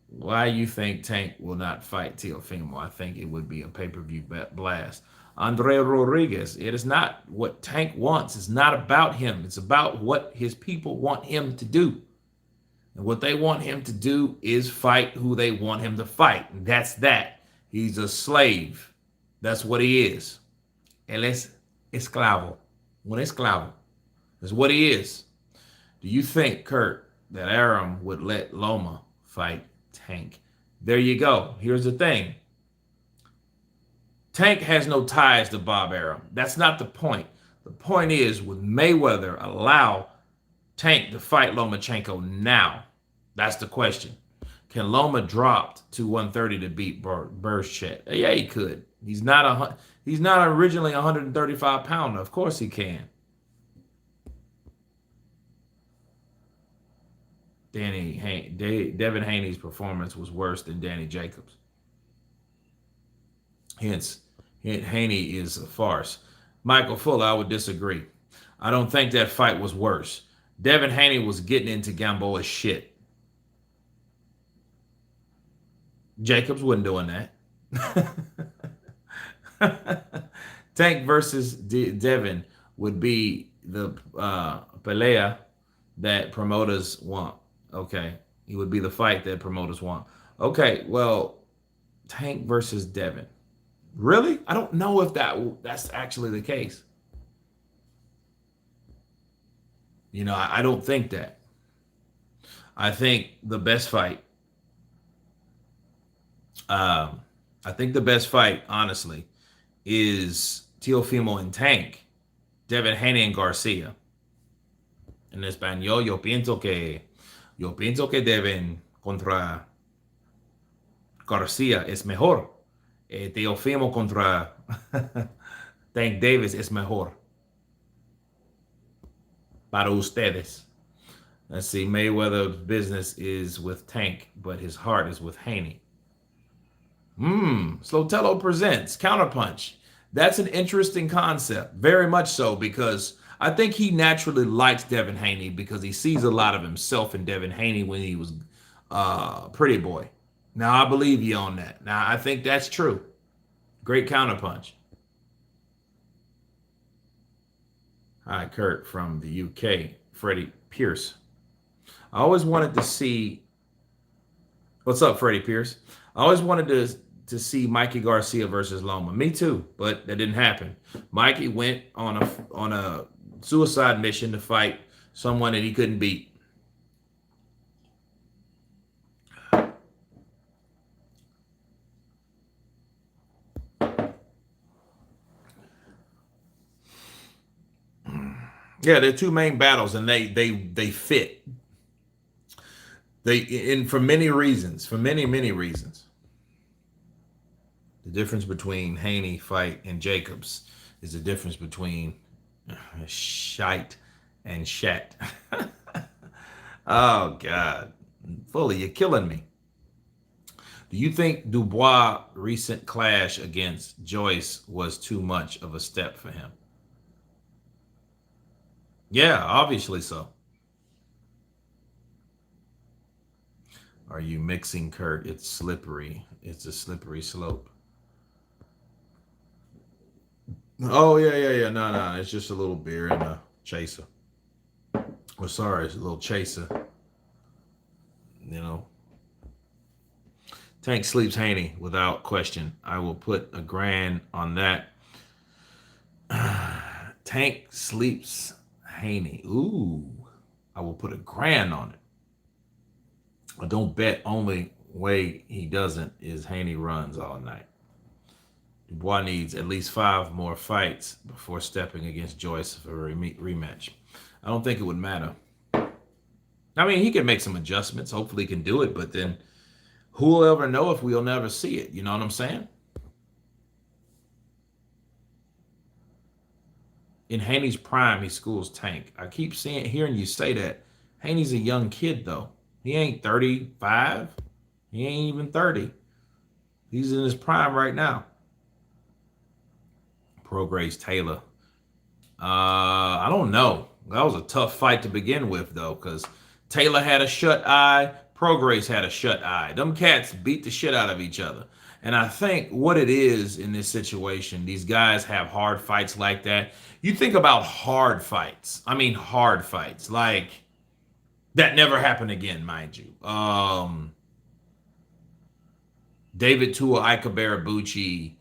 Why you think Tank will not fight Teofimo? I think it would be a pay-per-view blast. Andre Rodriguez. It is not what Tank wants. It's not about him. It's about what his people want him to do. And what they want him to do is fight who they want him to fight. And that's that. He's a slave. That's what he is. Él es esclavo. Un esclavo. That's what he is. Do you think, Kurt, that Arum would let Loma fight Tank? There you go. Here's the thing. Tank has no ties to Bob Arum. That's not the point. The point is, would Mayweather allow Tank to fight Lomachenko now? That's the question. Can Loma drop to 130 to beat Berchett? Yeah, he could. He's not originally a 135 pounder. Of course he can. Devin Haney's performance was worse than Danny Jacobs. Hence, Haney is a farce. Michael Fuller, I would disagree. I don't think that fight was worse. Devin Haney was getting into Gamboa's shit. Jacobs wasn't doing that. Tank versus Devin would be the pelea that promoters want. Okay. He would be the fight that promoters want. Okay, well, Tank versus Devin. Really? I don't know if that's actually the case. I don't think that. I think the best fight, honestly, is Teofimo and Tank, Devin Haney and Garcia. En español, yo pienso que Devin contra Garcia es mejor. Teofimo contra Tank Davis es mejor. Para ustedes. Let's see. Mayweather's business is with Tank, but his heart is with Haney. Slotello presents Counterpunch. That's an interesting concept. Very much so, because I think he naturally likes Devin Haney because he sees a lot of himself in Devin Haney when he was Pretty Boy. Now, I believe you on that. Now, I think that's true. Great counterpunch. Hi, Kurt from the UK. Freddie Pierce. I always wanted to see... What's up, Freddie Pierce? I always wanted to see Mikey Garcia versus Loma. Me too, but that didn't happen. Mikey went on a suicide mission to fight someone that he couldn't beat. Yeah, they're two main battles, and they fit. For many reasons, for many reasons. The difference between Haney fight and Jacobs is the difference between shite and shat. Oh God, Fully, you're killing me. Do you think Dubois' recent clash against Joyce was too much of a step for him? Yeah, obviously so. Are you mixing, Kurt? It's slippery. It's a slippery slope. Oh, yeah. No. It's just a little beer and a chaser. Oh, sorry, it's a little chaser. Tank sleeps Haney without question. I will put $1,000 on that. Tank sleeps Haney. Ooh. I will put $1,000 on it. I don't bet. Only way he doesn't is Haney runs all night. Dubois needs at least 5 more fights before stepping against Joyce for a rematch. I don't think it would matter. I mean, he can make some adjustments. Hopefully he can do it, but then who will ever know if we'll never see it? You know what I'm saying? In Haney's prime, he schools Tank. I keep hearing you say that. Haney's a young kid, though. He ain't 35. He ain't even 30. He's in his prime right now. Prograis Taylor. I don't know. That was a tough fight to begin with, though, because Taylor had a shut eye. Prograis had a shut eye. Them cats beat the shit out of each other. And I think what it is in this situation, these guys have hard fights like that. You think about hard fights. I mean, hard fights. Like, that never happened again, mind you. David Tua Ikebarabuchi.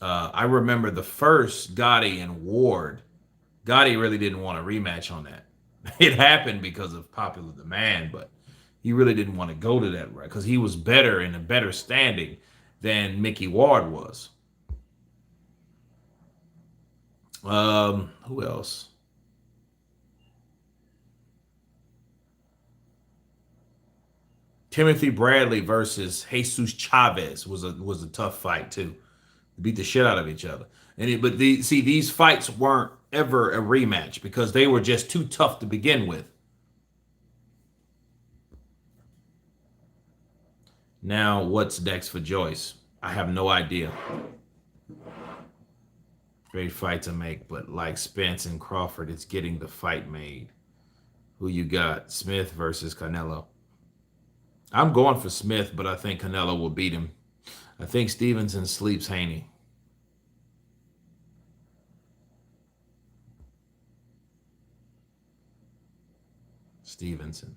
I remember the first Gotti and Ward. Gotti really didn't want a rematch on that. It happened because of popular demand, but he really didn't want to go to that, right? Because he was better in a better standing than Mickey Ward was. Who else? Timothy Bradley versus Jesus Chavez was a tough fight too. Beat the shit out of each other. But these fights weren't ever a rematch because they were just too tough to begin with. Now, what's next for Joyce? I have no idea. Great fight to make, but like Spence and Crawford, it's getting the fight made. Who you got? Smith versus Canelo. I'm going for Smith, but I think Canelo will beat him. I think Stevenson sleeps Haney. Stevenson.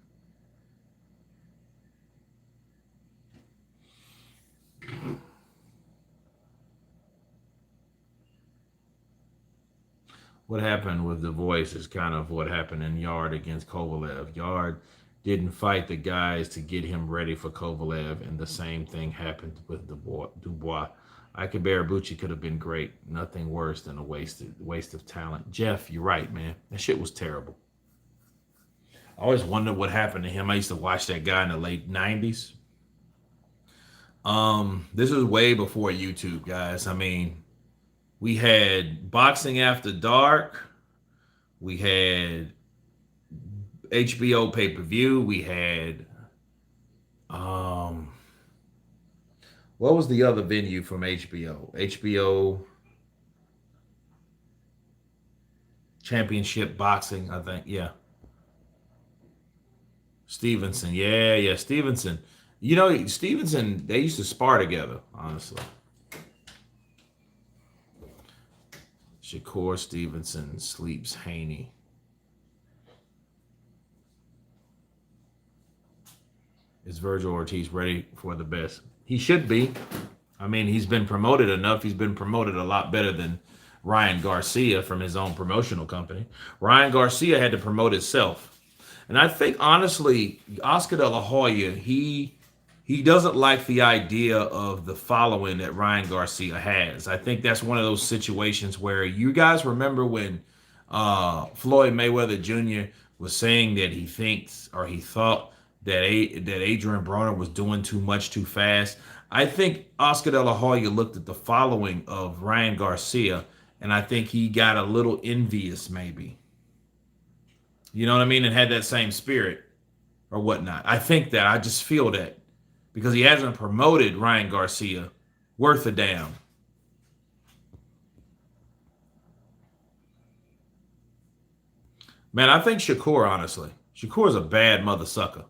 What happened with Dubois is kind of what happened in Yard against Kovalev. Yard didn't fight the guys to get him ready for Kovalev, and the same thing happened with Dubois. Ikebarabuchi could have been great. Nothing worse than a waste of talent. Jeff, you're right, man. That shit was terrible. I always wondered what happened to him. I used to watch that guy in the late 90s. This was way before YouTube, guys. I mean, we had Boxing After Dark. We had HBO pay-per-view. We had what was the other venue from HBO? HBO Championship Boxing, I think. Yeah. Stevenson. Yeah, Stevenson. You know, Stevenson, they used to spar together, honestly. Shakur Stevenson sleeps Haney. Is Virgil Ortiz ready for the best? He should be. I mean, he's been promoted enough. He's been promoted a lot better than Ryan Garcia from his own promotional company. Ryan Garcia had to promote himself. And I think, honestly, Oscar De La Hoya, he doesn't like the idea of the following that Ryan Garcia has. I think that's one of those situations where you guys remember when Floyd Mayweather Jr. was saying that he thinks or he thought that Adrian Broner was doing too much too fast. I think Oscar De La Hoya looked at the following of Ryan Garcia, and I think he got a little envious maybe. You know what I mean? And had that same spirit or whatnot. I think that. I just feel that. Because he hasn't promoted Ryan Garcia worth a damn. Man, I think Shakur, honestly. Shakur's a bad mother sucker.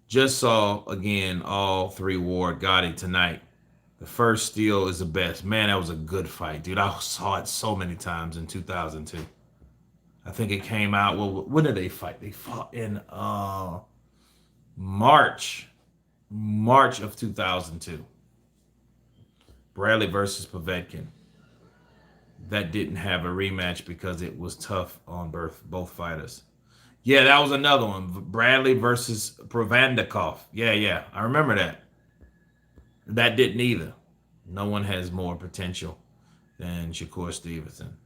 Just saw, again, all 3 Ward Gotti tonight. The first steal is the best. Man, that was a good fight, dude. I saw it so many times in 2002. I think it came out, well, when did they fight? They fought in March of 2002. Bradley versus Povetkin. That didn't have a rematch because it was tough on both fighters. Yeah, that was another one. Bradley versus Provandikov. Yeah. I remember that. That didn't either. No one has more potential than Shakur Stevenson.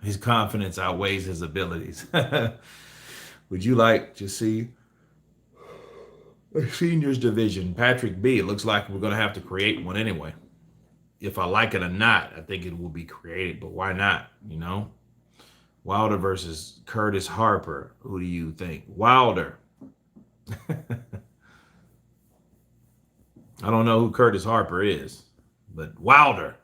His confidence outweighs his abilities. Would you like to see a seniors division? Patrick B. It looks like we're going to have to create one anyway. If I like it or not, I think it will be created, but why not? You know? Wilder versus Curtis Harper. Who do you think? Wilder. I don't know who Curtis Harper is, but Wilder.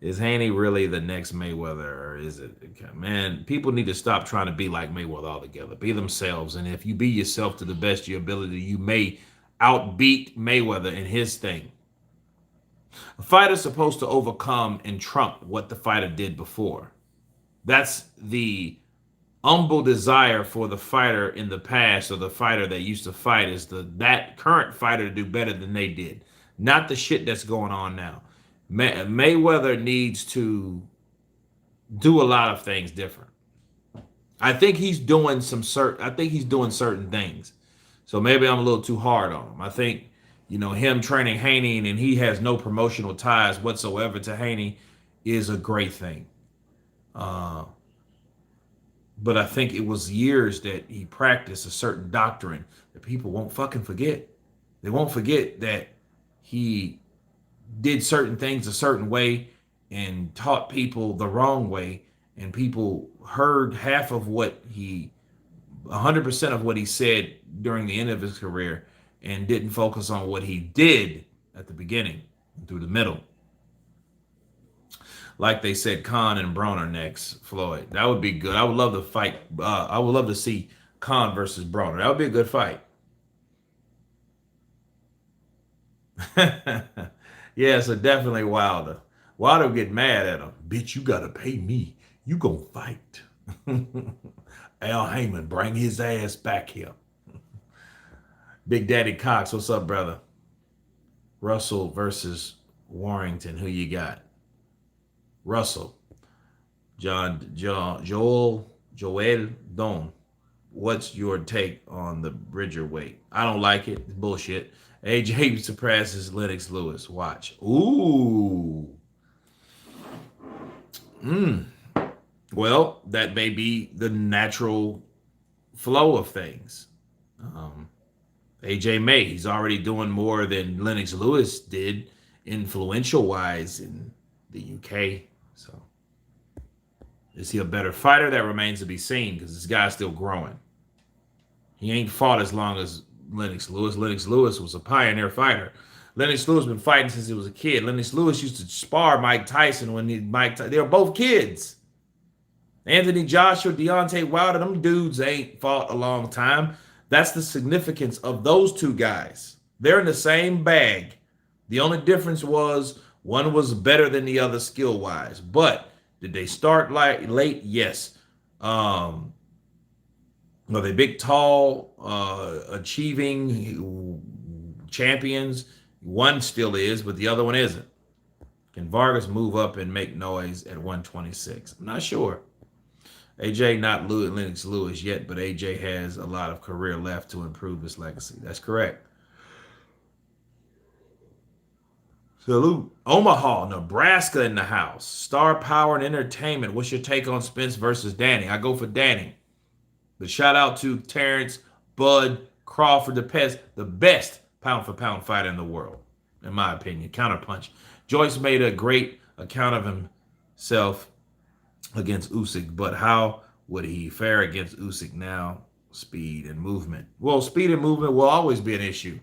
Is Haney really the next Mayweather, or is it? Man, people need to stop trying to be like Mayweather altogether. Be themselves, and if you be yourself to the best of your ability, you may outbeat Mayweather in his thing. A fighter's supposed to overcome and trump what the fighter did before. That's the humble desire for the fighter in the past, or the fighter that used to fight, is that current fighter to do better than they did, not the shit that's going on now. Mayweather needs to do a lot of things different. I think he's doing certain things. So maybe I'm a little too hard on him. I think, him training Haney and he has no promotional ties whatsoever to Haney is a great thing. But I think it was years that he practiced a certain doctrine that people won't fucking forget. They won't forget that he did certain things a certain way and taught people the wrong way, and people heard 100% of what he said during the end of his career and didn't focus on what he did at the beginning and through the middle. Like they said, Khan and Broner next, Floyd. That would be good. I would love to fight. I would love to see Khan versus Broner. That would be a good fight. Yeah, so definitely Wilder. Wilder would get mad at him. Bitch, you gotta pay me. You gonna fight. Al Heyman, bring his ass back here. Big Daddy Cox, what's up, brother? Russell versus Warrington. Who you got? Russell. Joel Don. What's your take on the Bridger weight? I don't like it. It's bullshit. AJ surpasses Lennox Lewis. Watch. Ooh. Well, that may be the natural flow of things. AJ May, he's already doing more than Lennox Lewis did influential-wise in the UK. So, is he a better fighter? That remains to be seen, because this guy's still growing. He ain't fought as long as Lennox Lewis. Lennox Lewis was a pioneer fighter. Lennox Lewis been fighting since he was a kid. Lennox Lewis used to spar Mike Tyson they were both kids. Anthony Joshua, Deontay Wilder, them dudes ain't fought a long time. That's the significance of those two guys. They're in the same bag. The only difference was one was better than the other skill-wise. But did they start late? Yes. Are they big, tall, achieving champions? One still is, but the other one isn't. Can Vargas move up and make noise at 126? I'm not sure. AJ not Lennox Lewis yet, but AJ has a lot of career left to improve his legacy. That's correct. Salute. Omaha, Nebraska in the house. Star Power and Entertainment. What's your take on Spence versus Danny? I go for Danny. But shout out to Terrence Bud Crawford, the best pound-for-pound fighter in the world, in my opinion. Counterpunch. Joyce made a great account of himself against Usyk, but how would he fare against Usyk now? Speed and movement. Well, speed and movement will always be an issue.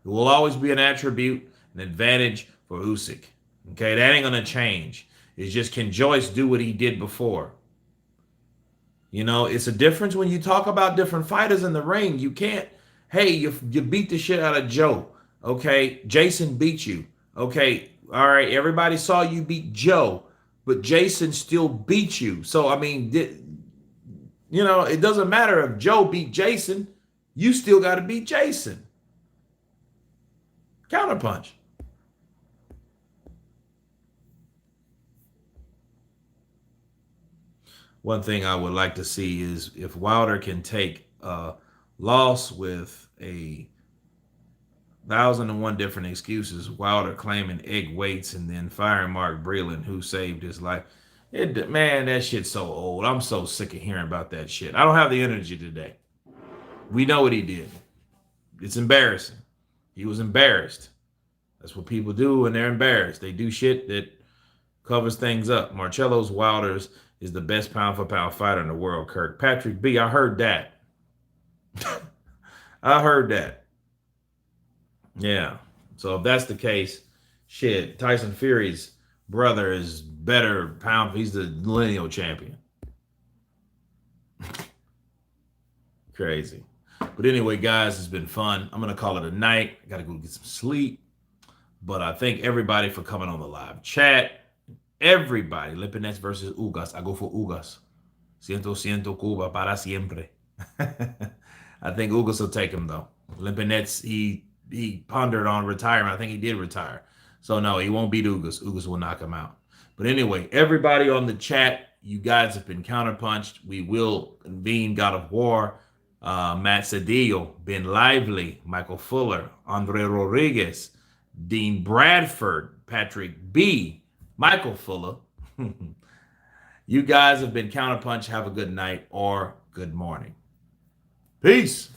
It will always be an attribute, an advantage for Usyk. Okay, that ain't going to change. It's just, can Joyce do what he did before? It's a difference when you talk about different fighters in the ring. You can't, hey, you beat the shit out of Joe. Okay, Jason beat you. Okay, all right, everybody saw you beat Joe, but Jason still beat you. So, I mean, You know, it doesn't matter if Joe beat Jason. You still got to beat Jason. Counterpunch. One thing I would like to see is if Wilder can take a loss with 1,001 different excuses, Wilder claiming egg weights and then firing Mark Breland, who saved his life. Man, that shit's so old. I'm so sick of hearing about that shit. I don't have the energy today. We know what he did. It's embarrassing. He was embarrassed. That's what people do when they're embarrassed. They do shit that covers things up. Marcello's Wilder's is the best pound for pound fighter in the world, Kirk. Patrick B, I heard that. I heard that. Yeah. So if that's the case, shit, Tyson Fury's brother is better pound. He's the lineal champion. Crazy. But anyway, guys, it's been fun. I'm going to call it a night. I got to go get some sleep. But I thank everybody for coming on the live chat. Everybody. Lipinets versus Ugas. I go for Ugas. Siento Cuba para siempre. I think Ugas will take him, though. Lipinets, he pondered on retirement. I think he did retire. So, no, he won't beat Ugas. Ugas will knock him out. But anyway, everybody on the chat, you guys have been counterpunched. We will convene God of War. Matt Cedillo, Ben Lively, Michael Fuller, Andre Rodriguez, Dean Bradford, Patrick B., Michael Fuller. You guys have been counterpunched. Have a good night or good morning. Peace.